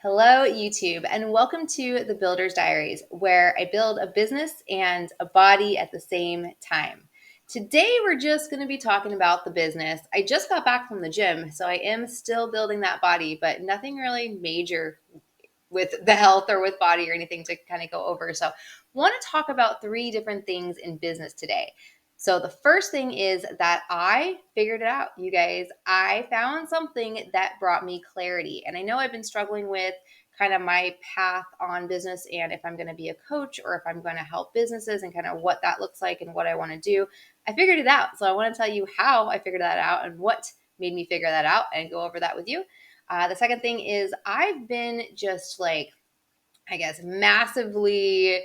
Hello, YouTube, and welcome to the Builder's Diaries, where I build a business and a body at the same time. Today, we're just going to be talking about the business. I just got back from the gym, so I am still building that body, but nothing really major with the health or with body or anything to kind of go over. So, want to talk about three different things in business today. So, the first thing is that I figured it out, you guys. I found something that brought me clarity. And I know I've been struggling with kind of my path on business and if I'm going to be a coach or if I'm going to help businesses and kind of what that looks like and what I want to do. I figured it out. So, I want to tell you how I figured that out and what made me figure that out and go over that with you. The second thing is I've been just like, I guess, massively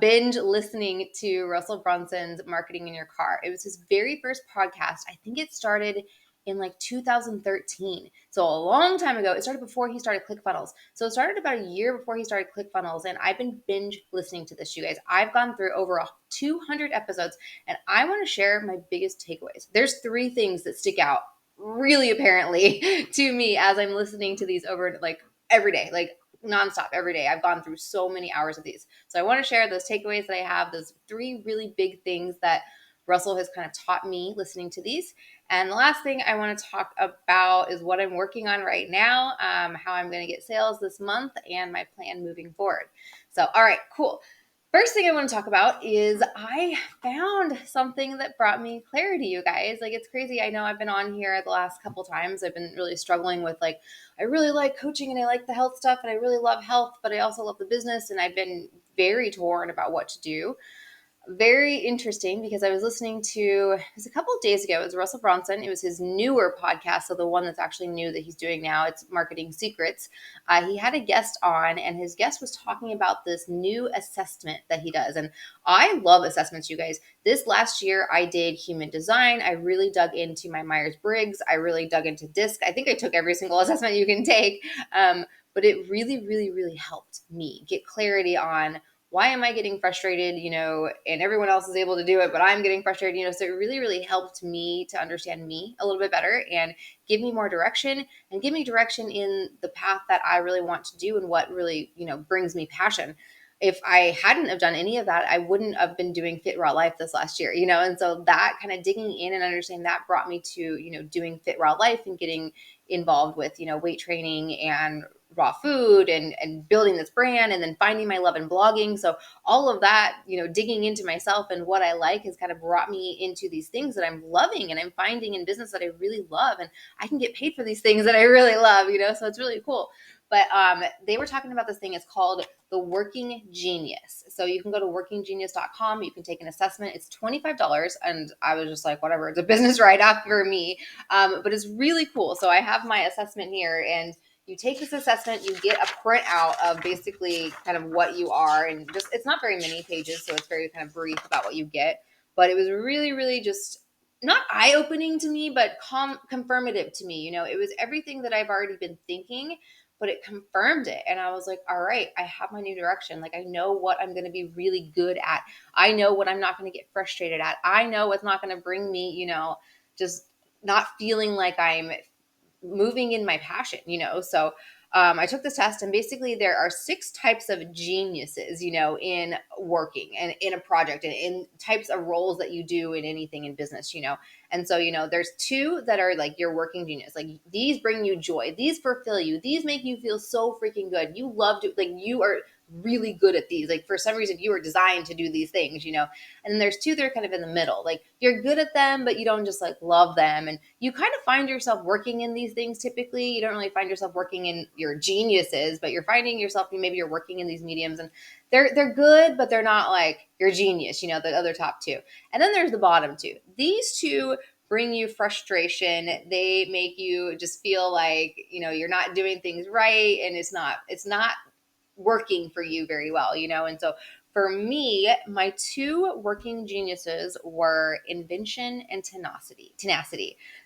binge listening to Russell Brunson's Marketing in Your Car. It was his very first podcast. I think it started in like 2013. So a long time ago. It started before he started ClickFunnels. So it started about a year before he started ClickFunnels. And I've been binge listening to this, you guys. I've gone through over 200 episodes and I want to share my biggest takeaways. There's three things that stick out really apparently to me as I'm listening to these over like every day, like nonstop every day. I've gone through so many hours of these. So I want to share those takeaways that I have, those three really big things that Russell has kind of taught me listening to these. And the last thing I want to talk about is what I'm working on right now, how I'm going to get sales this month, and my plan moving forward. So, all right, cool. First thing I want to talk about is I found something that brought me clarity, you guys. Like, it's crazy. I know I've been on here the last couple times. I've been really struggling with like, I really like coaching and I like the health stuff and I really love health, but I also love the business. And I've been very torn about what to do. Very interesting because I was listening to, it was a couple of days ago, it was Russell Brunson. It was his newer podcast. So the one that's actually new that he's doing now, it's Marketing Secrets. He had a guest on and his guest was talking about this new assessment that he does. And I love assessments, you guys. This last year I did human design. I really dug into my Myers-Briggs. I really dug into DISC. I think I took every single assessment you can take. But it really, really, really helped me get clarity on why am I getting frustrated, and everyone else is able to do it, but I'm getting frustrated, so it really, really helped me to understand me a little bit better and give me more direction and give me direction in the path that I really want to do and what really, brings me passion. If I hadn't have done any of that, I wouldn't have been doing Fit Raw Life this last year, and so that kind of digging in and understanding that brought me to, doing Fit Raw Life and getting involved with, weight training and raw food and building this brand and then finding my love in blogging. So all of that, digging into myself and what I like has kind of brought me into these things that I'm loving and I'm finding in business that I really love. And I can get paid for these things that I really love, so it's really cool. But they were talking about this thing. It's called the Working Genius. So you can go to workinggenius.com. You can take an assessment. It's $25. And I was just like, whatever, it's a business write-off for me. But it's really cool. So I have my assessment here and you take this assessment, you get a printout of basically kind of what you are, and just, it's not very many pages, so it's very kind of brief about what you get, but it was really, really just not eye-opening to me, but confirmative to me. It was everything that I've already been thinking, but it confirmed it. And I was like, all right, I have my new direction. Like, I know what I'm going to be really good at. I know what I'm not going to get frustrated at. I know what's not going to bring me, just not feeling like I'm moving in my passion, So I took this test and basically there are 6 types of geniuses, in working and in a project and in types of roles that you do in anything in business, And so, there's 2 that are like your working genius. Like, these bring you joy. These fulfill you. These make you feel so freaking good. You love to, like, you are really good at these. Like, for some reason you were designed to do these things, And then there's 2 that are kind of in the middle. Like, you're good at them, but you don't just like love them. And you kind of find yourself working in these things typically. You don't really find yourself working in your geniuses, but you're finding yourself, maybe you're working in these mediums and they're good, but they're not like your genius, the other top 2. And then there's the bottom 2. These 2 bring you frustration. They make you just feel like, you're not doing things right and it's not working for you very well, And so for me, my 2 working geniuses were invention and tenacity.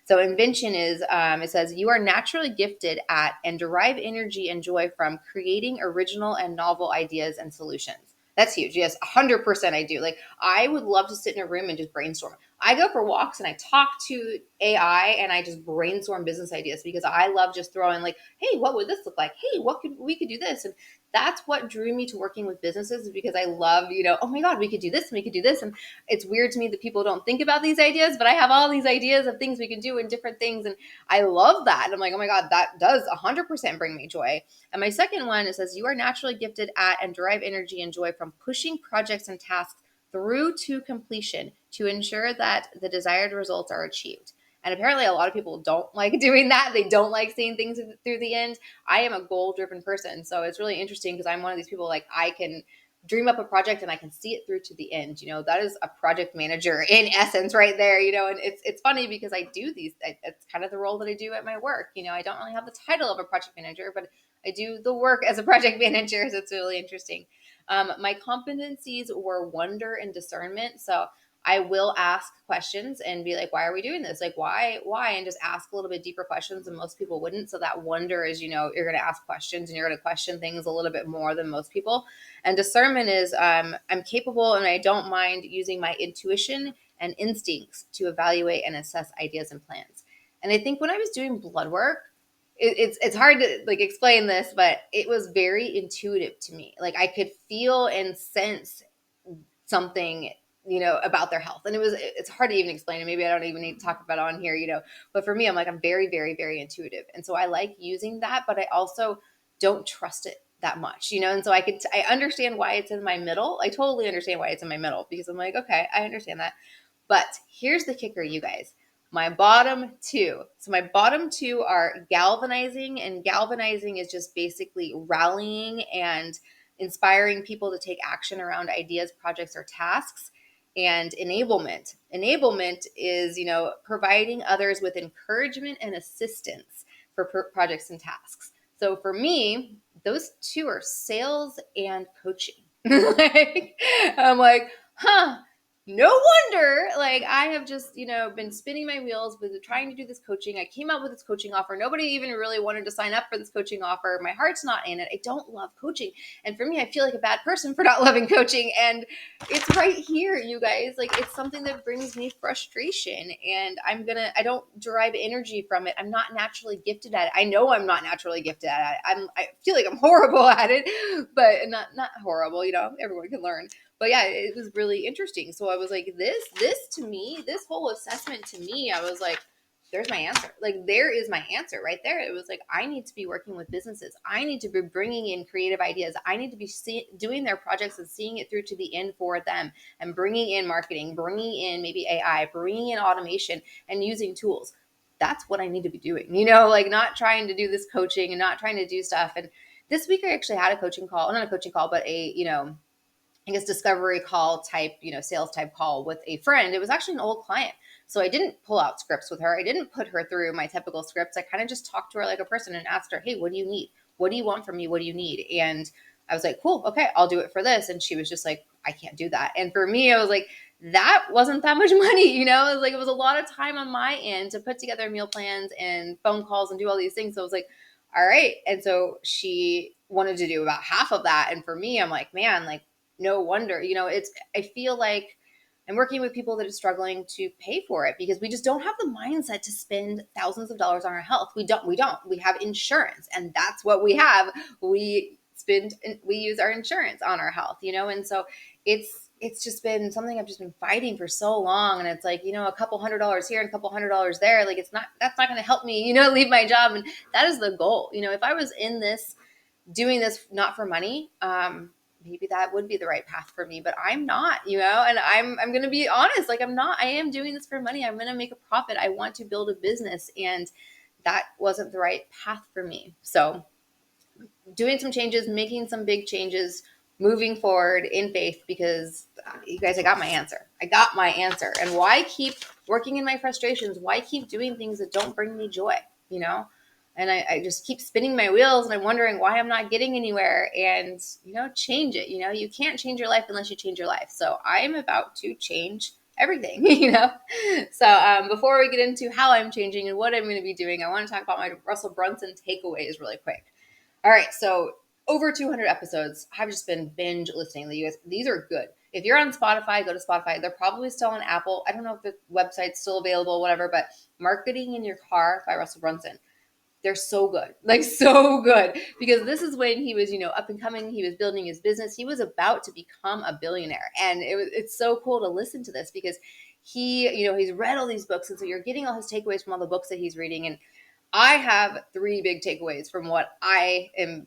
So invention is, it says, you are naturally gifted at and derive energy and joy from creating original and novel ideas and solutions. That's huge. Yes, 100% I do. Like, I would love to sit in a room and just brainstorm. I go for walks and I talk to AI and I just brainstorm business ideas because I love just throwing like, hey, what would this look like? Hey, we could do this? And that's what drew me to working with businesses, is because I love, oh my God, we could do this and we could do this. And it's weird to me that people don't think about these ideas, but I have all these ideas of things we can do and different things. And I love that. And I'm like, oh my God, that does 100% bring me joy. And my second one, it says, you are naturally gifted at and derive energy and joy from pushing projects and tasks through to completion to ensure that the desired results are achieved. And apparently a lot of people don't like doing that. They don't like seeing things through the end. I am a goal-driven person. So it's really interesting because I'm one of these people, like, I can dream up a project and I can see it through to the end. That is a project manager in essence right there, and it's funny because I do these, it's kind of the role that I do at my work. I don't really have the title of a project manager, but I do the work as a project manager. So it's really interesting. My competencies were wonder and discernment. So I will ask questions and be like, why are we doing this? Like, why? And just ask a little bit deeper questions than most people wouldn't. So that wonder is, you're going to ask questions and you're going to question things a little bit more than most people. And discernment is, I'm capable and I don't mind using my intuition and instincts to evaluate and assess ideas and plans. And I think when I was doing blood work, it's hard to like explain this, but it was very intuitive to me. Like I could feel and sense something, about their health. And it's hard to even explain it. Maybe I don't even need to talk about it on here, but for me, I'm very, very, very intuitive. And so I like using that, but I also don't trust it that much, and so I understand why it's in my middle. I totally understand why it's in my middle because I'm like, okay, I understand that. But here's the kicker, you guys. My bottom two. So my bottom two are galvanizing, and galvanizing is just basically rallying and inspiring people to take action around ideas, projects, or tasks. And enablement. Enablement is, providing others with encouragement and assistance for projects and tasks. So for me, those two are sales and coaching. I'm like, no wonder, like I have just, been spinning my wheels with trying to do this coaching. I came out with this coaching offer. Nobody even really wanted to sign up for this coaching offer. My heart's not in it. I don't love coaching. And for me, I feel like a bad person for not loving coaching. And it's right here, you guys. Like it's something that brings me frustration, and I don't derive energy from it. I'm not naturally gifted at it. I know I'm not naturally gifted at it. I feel like I'm horrible at it, but not horrible, everyone can learn. But yeah, it was really interesting. So I was like, this to me, this whole assessment to me, I was like, there's my answer. Like, there is my answer right there. It was like, I need to be working with businesses. I need to be bringing in creative ideas. I need to be doing their projects and seeing it through to the end for them, and bringing in marketing, bringing in maybe AI, bringing in automation and using tools. That's what I need to be doing, like not trying to do this coaching and not trying to do stuff. And this week I actually had a coaching call, not a coaching call, but I guess discovery call type, sales type call with a friend. It was actually an old client. So I didn't pull out scripts with her. I didn't put her through my typical scripts. I kind of just talked to her like a person and asked her, hey, what do you need? What do you want from me? What do you need? And I was like, cool, okay, I'll do it for this. And she was just like, I can't do that. And for me, I was like, that wasn't that much money, It was like, it was a lot of time on my end to put together meal plans and phone calls and do all these things. So I was like, all right. And so she wanted to do about half of that. And for me, I'm like, man, like, no wonder, I feel like I'm working with people that are struggling to pay for it because we just don't have the mindset to spend thousands of dollars on our health. We have insurance, and that's what we have. We use our insurance on our health, and so it's just been something I've just been fighting for so long. And it's like, a couple $100 here and a couple $100 there. Like that's not going to help me, leave my job. And that is the goal. If I was in this, doing this not for money, maybe that would be the right path for me, but I'm not, and I'm going to be honest. Like I am doing this for money. I'm going to make a profit. I want to build a business, and that wasn't the right path for me. So doing some changes, making some big changes, moving forward in faith, because you guys, I got my answer. And why keep working in my frustrations? Why keep doing things that don't bring me joy, And I just keep spinning my wheels, and I'm wondering why I'm not getting anywhere. And, change it. You can't change your life unless you change your life. So I'm about to change everything, So before we get into how I'm changing and what I'm going to be doing, I want to talk about my Russell Brunson takeaways really quick. All right, so over 200 episodes. I've just been binge listening. These are good. if you're on Spotify, go to Spotify. They're probably still on Apple. I don't know if the website's still available, whatever, but Marketing in Your Car by Russell Brunson. They're so good, like so good, because this is when he was, up and coming. He was building his business. He was about to become a billionaire. And it's so cool to listen to this because he's read all these books. And so you're getting all his takeaways from all the books that he's reading. And I have three big takeaways from what I am,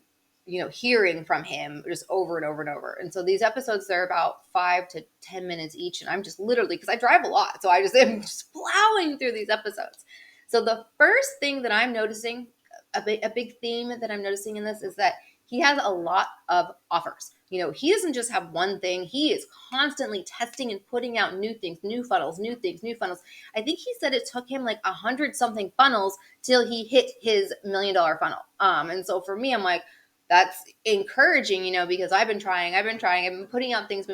hearing from him just over and over and over. And so these episodes, they're about 5 to 10 minutes each. And I'm just literally, because I drive a lot, so I just am just plowing through these episodes. So the first thing that I'm noticing, a big theme that I'm noticing in this is that he has a lot of offers. He doesn't just have one thing. He is constantly testing and putting out new things, new funnels, new things, new funnels. I think he said it took him like 100 something funnels till he hit his $1 million funnel. And so for me, I'm like, that's encouraging, because I've been putting out things,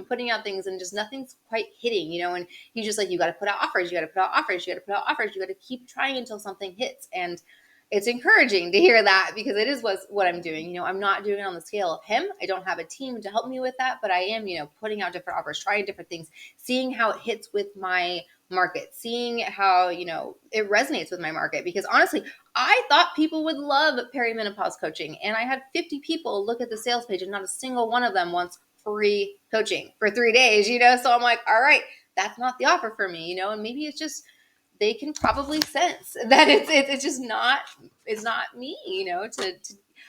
and just nothing's quite hitting, and he's just like, you got to put out offers, you got to keep trying until something hits. And it's encouraging to hear that, because it is what I'm doing. I'm not doing it on the scale of him. I don't have a team to help me with that, but I am, putting out different offers, trying different things, seeing how it hits with my market, seeing how, it resonates with my market. Because honestly, I thought people would love perimenopause coaching. And I had 50 people look at the sales page and not a single one of them wants free coaching for 3 days, So I'm like, all right, that's not the offer for me, and maybe it's just, they can probably sense that it's just not, it's not me,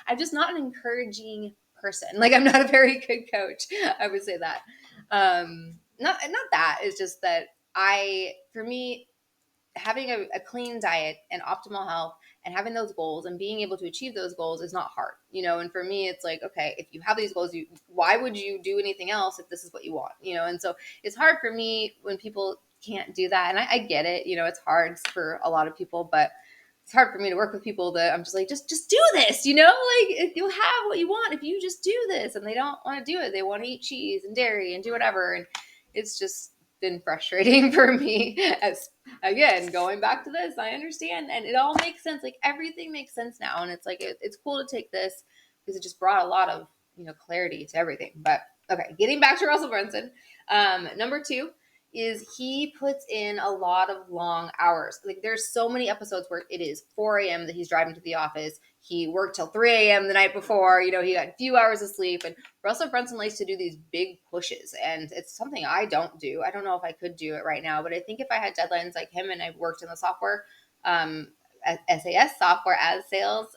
I'm just not an encouraging person. Like, I'm not a very good coach. I would say that. Not that. It's just that for me, having a clean diet and optimal health and having those goals and being able to achieve those goals is not hard, and for me, it's like, okay, if you have these goals, why would you do anything else if this is what you want, and so it's hard for me when people can't do that. And I get it, it's hard for a lot of people, but it's hard for me to work with people that I'm just like, just do this, like, you'll have what you want if you just do this. And they don't want to do it. They want to eat cheese and dairy and do whatever. And it's just been frustrating for me. As again, going back to this, I understand, and it all makes sense. Like, everything makes sense now. And it's like, it's cool to take this because it just brought a lot of, clarity to everything. But okay, getting back to Russell Brunson. Number 2 is he puts in a lot of long hours. Like, there's so many episodes where it is 4 a.m. that he's driving to the office. He worked till 3 a.m. the night before. He got a few hours of sleep. And Russell Brunson likes to do these big pushes. And it's something I don't do. I don't know if I could do it right now. But I think if I had deadlines like him and I worked in the software, SAS, software as sales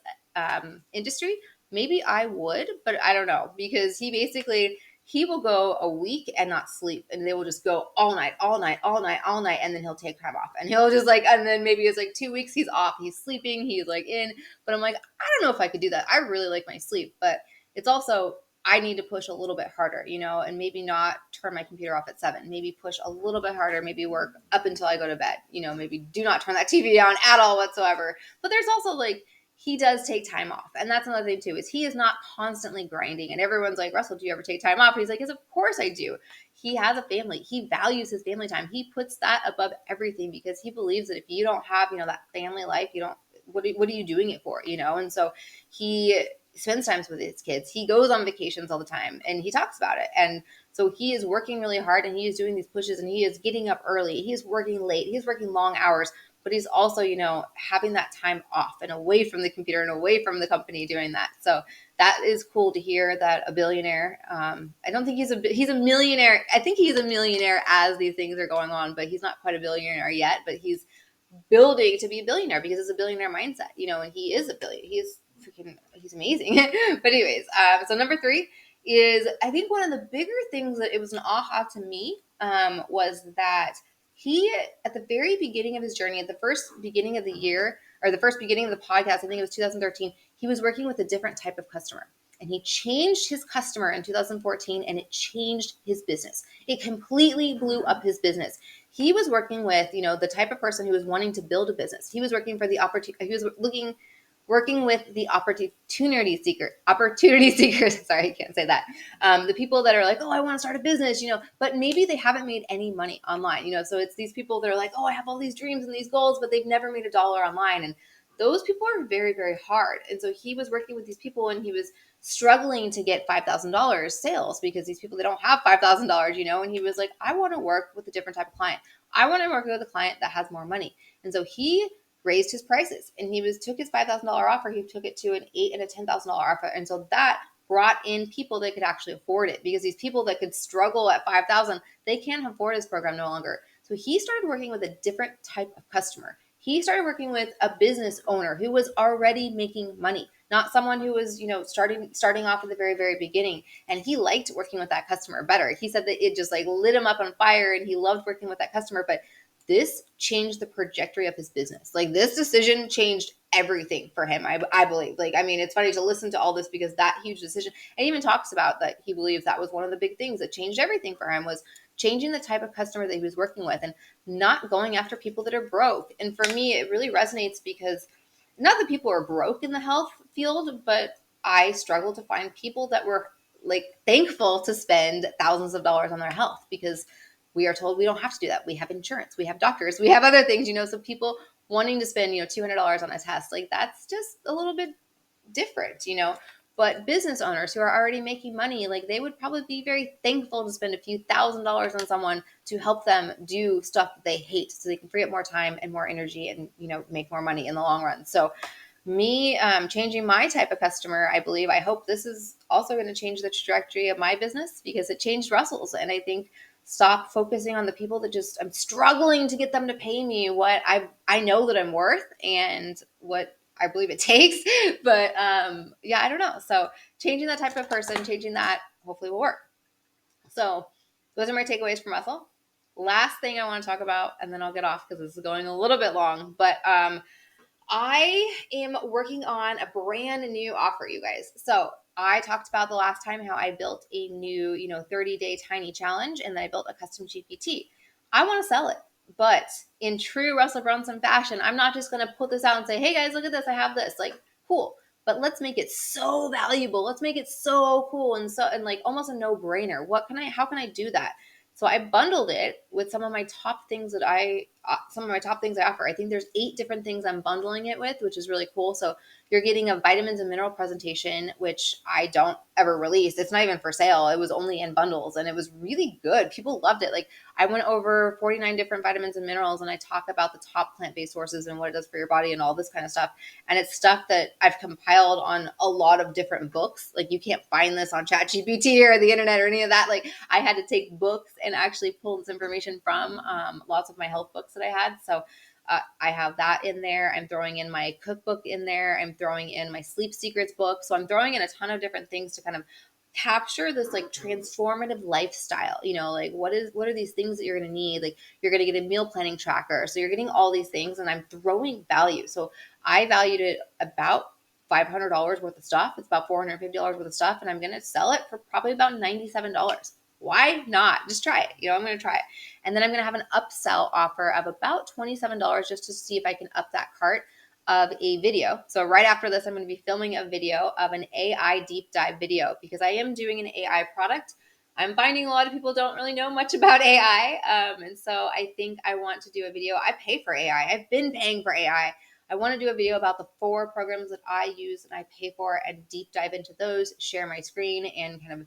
industry, maybe I would. But I don't know. Because he will go a week and not sleep, and they will just go all night, and then he'll take time off, and he'll just and then maybe it's like 2 weeks he's off, he's sleeping, he's like in, but I'm like, I don't know if I could do that. I really like my sleep, but it's also, I need to push a little bit harder, and maybe not turn my computer off at 7, maybe push a little bit harder, maybe work up until I go to bed, maybe do not turn that TV on at all whatsoever. But there's also like, he does take time off. And that's another thing too, is he is not constantly grinding. And everyone's like, Russell, do you ever take time off? And he's like, yes, of course I do. He has a family. He values his family time. He puts that above everything because he believes that if you don't have, that family life, what are you doing it for? And so he spends time with his kids. He goes on vacations all the time and he talks about it. And so he is working really hard and he is doing these pushes and he is getting up early. He's working late. He's working long hours. But he's also, having that time off and away from the computer and away from the company doing that. So that is cool to hear that a billionaire, I don't think he's a millionaire. I think he's a millionaire as these things are going on, but he's not quite a billionaire yet, but he's building to be a billionaire because it's a billionaire mindset, and he is a billionaire. He's amazing. But anyways, so number 3 is, I think one of the bigger things that it was an aha to me, was that he, at the very beginning of his journey, at the first beginning of the year, or the first beginning of the podcast, I think it was 2013, he was working with a different type of customer. And he changed his customer in 2014, and it changed his business. It completely blew up his business. He was working with, the type of person who was wanting to build a business. He was working for the opportunity. He was working with the opportunity seekers. Sorry, I can't say that. The people that are like, oh, I want to start a business, but maybe they haven't made any money online, so it's these people that are like, oh, I have all these dreams and these goals, but they've never made $1 online. And those people are very, very hard. And so he was working with these people and he was struggling to get $5,000 sales because these people, they don't have $5,000, and he was like, I want to work with a different type of client. I want to work with a client that has more money. And so he raised his prices and took his $5,000 offer. He took it to an $8,000 and a $10,000 offer. And so that brought in people that could actually afford it, because these people that could struggle at 5,000, they can't afford his program no longer. So he started working with a different type of customer. He started working with a business owner who was already making money, not someone who was, starting off at the very, very beginning. And he liked working with that customer better. He said that it just like lit him up on fire and he loved working with that customer. But this changed the trajectory of his business. Like, this decision changed everything for him, I believe. Like, I mean, it's funny to listen to all this because that huge decision, and he even talks about that he believes that was one of the big things that changed everything for him, was changing the type of customer that he was working with and not going after people that are broke. And for me, it really resonates because not that people are broke in the health field, but I struggle to find people that were like thankful to spend thousands of dollars on their health, because we are told we don't have to do that. We have insurance, we have doctors, we have other things, so people wanting to spend, $200 on a test, like that's just a little bit different. But business owners who are already making money, like they would probably be very thankful to spend a few $1,000s on someone to help them do stuff that they hate so they can free up more time and more energy and, make more money in the long run. So me changing my type of customer, I hope this is also going to change the trajectory of my business, because it changed Russell's. And I think stop focusing on the people that just, I'm struggling to get them to pay me what I know that I'm worth and what I believe it takes. But yeah, I don't know. So changing that type of person, changing that hopefully will work. So those are my takeaways from Russell. Last thing I want to talk about, and then I'll get off because this is going a little bit long, but I am working on a brand new offer, you guys. So I talked about the last time how I built a new, 30-day tiny challenge, and then I built a custom GPT. I want to sell it, but in true Russell Brunson fashion, I'm not just going to put this out and say, hey guys, look at this. I have this. Like, cool. But let's make it so valuable. Let's make it so cool and like almost a no-brainer. How can I do that? So I bundled it with some of my top things that I offer. I think there's 8 different things I'm bundling it with, which is really cool. So you're getting a vitamins and mineral presentation, which I don't ever release. It's not even for sale. It was only in bundles and it was really good. People loved it. Like, I went over 49 different vitamins and minerals and I talk about the top plant-based sources and what it does for your body and all this kind of stuff. And it's stuff that I've compiled on a lot of different books. Like, you can't find this on ChatGPT or the internet or any of that. Like, I had to take books and actually pull this information from lots of my health books that I had. So I have that in there. I'm throwing in my cookbook in there. I'm throwing in my sleep secrets book. So I'm throwing in a ton of different things to kind of capture this like transformative lifestyle. Like, what are these things that you're going to need? Like, you're going to get a meal planning tracker. So you're getting all these things, and I'm throwing value. So I valued it about $500 worth of stuff. It's about $450 worth of stuff, and I'm going to sell it for probably about $97. Why not? Just try it. I'm going to try it. And then I'm going to have an upsell offer of about $27 just to see if I can up that cart of a video. So right after this, I'm going to be filming a video of an AI deep dive video, because I am doing an AI product. I'm finding a lot of people don't really know much about AI. And so I think I want to do a video. I pay for AI. I've been paying for AI. I want to do a video about the 4 programs that I use and I pay for, and deep dive into those, share my screen, and kind of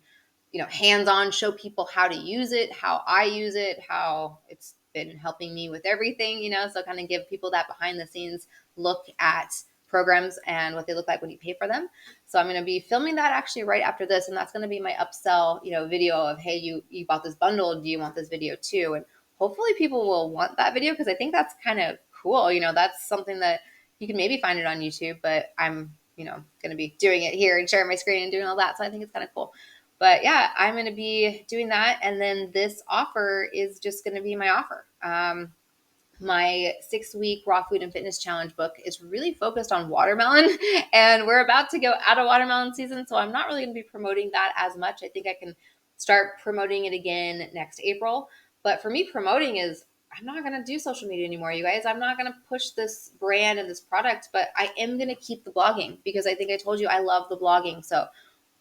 hands-on show people how to use it, how I use it, how it's been helping me with everything, so kind of give people that behind the scenes look at programs and what they look like when you pay for them. So I'm going to be filming that actually right after this. And that's going to be my upsell, video of, hey, you bought this bundle. Do you want this video too? And hopefully people will want that video, because I think that's kind of cool. That's something that you can maybe find it on YouTube, but I'm, going to be doing it here and sharing my screen and doing all that. So I think it's kind of cool. But yeah, I'm going to be doing that. And then this offer is just going to be my offer. My 6-week raw food and fitness challenge book is really focused on watermelon, and we're about to go out of watermelon season. So I'm not really going to be promoting that as much. I think I can start promoting it again next April. But for me, promoting is, I'm not going to do social media anymore, you guys. I'm not going to push this brand and this product, but I am going to keep the blogging, because I think I told you I love the blogging. So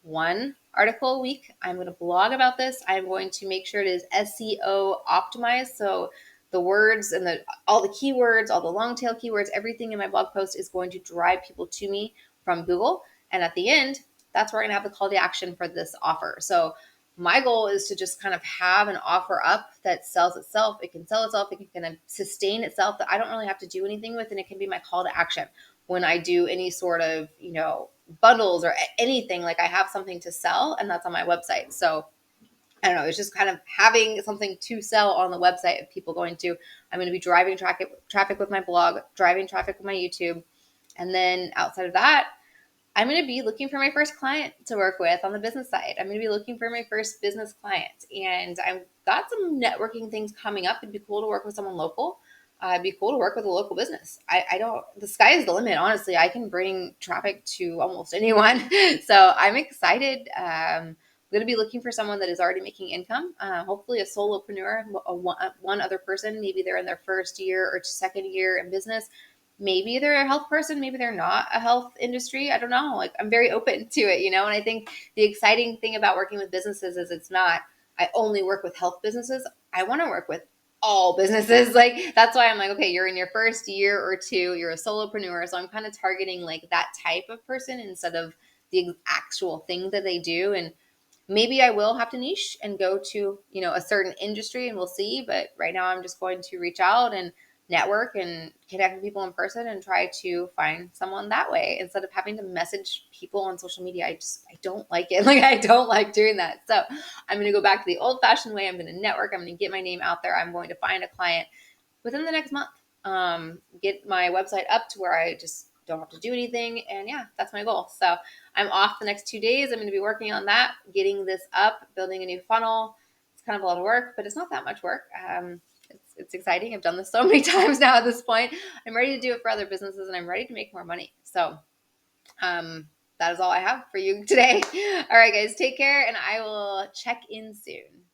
1 article a week, I'm going to blog about this. I'm going to make sure it is SEO optimized. So the words and all the keywords, all the long tail keywords, everything in my blog post is going to drive people to me from Google. And at the end, that's where I'm gonna have the call to action for this offer. So my goal is to just kind of have an offer up that sells itself. It can sell itself. It can kind of sustain itself, that I don't really have to do anything with. And it can be my call to action when I do any sort of, bundles or anything. Like, I have something to sell, and that's on my website. So I don't know. It's just kind of having something to sell on the website of people going to. I'm going to be driving traffic with my blog, driving traffic with my YouTube. And then outside of that, I'm going to be looking for my first client to work with on the business side. I'm going to be looking for my first business client. And I've got some networking things coming up. It'd be cool to work with someone local. It'd be cool to work with a local business. I don't, the sky is the limit, honestly. I can bring traffic to almost anyone. So I'm excited. I'm going to be looking for someone that is already making income, hopefully a solopreneur, one other person. Maybe they're in their first year or second year in business. Maybe they're a health person, maybe they're not a health industry. I don't know. Like, I'm very open to it, And I think the exciting thing about working with businesses is it's not, I only work with health businesses. I want to work with all businesses. Like, that's why I'm like, okay, you're in your first year or two, you're a solopreneur. So I'm kind of targeting like that type of person instead of the actual thing that they do. And maybe I will have to niche and go to, a certain industry, and we'll see. But right now I'm just going to reach out and network and connect with people in person and try to find someone that way instead of having to message people on social media. I don't like it. Like, I don't like doing that. So I'm going to go back to the old fashioned way. I'm going to network. I'm going to get my name out there. I'm going to find a client within the next month. Get my website up to where I just don't have to do anything. And yeah, that's my goal. So I'm off the next 2 days. I'm going to be working on that, getting this up, building a new funnel. It's kind of a lot of work, but it's not that much work. It's exciting. I've done this so many times now at this point. I'm ready to do it for other businesses, and I'm ready to make more money. So that is all I have for you today. All right, guys, take care, and I will check in soon.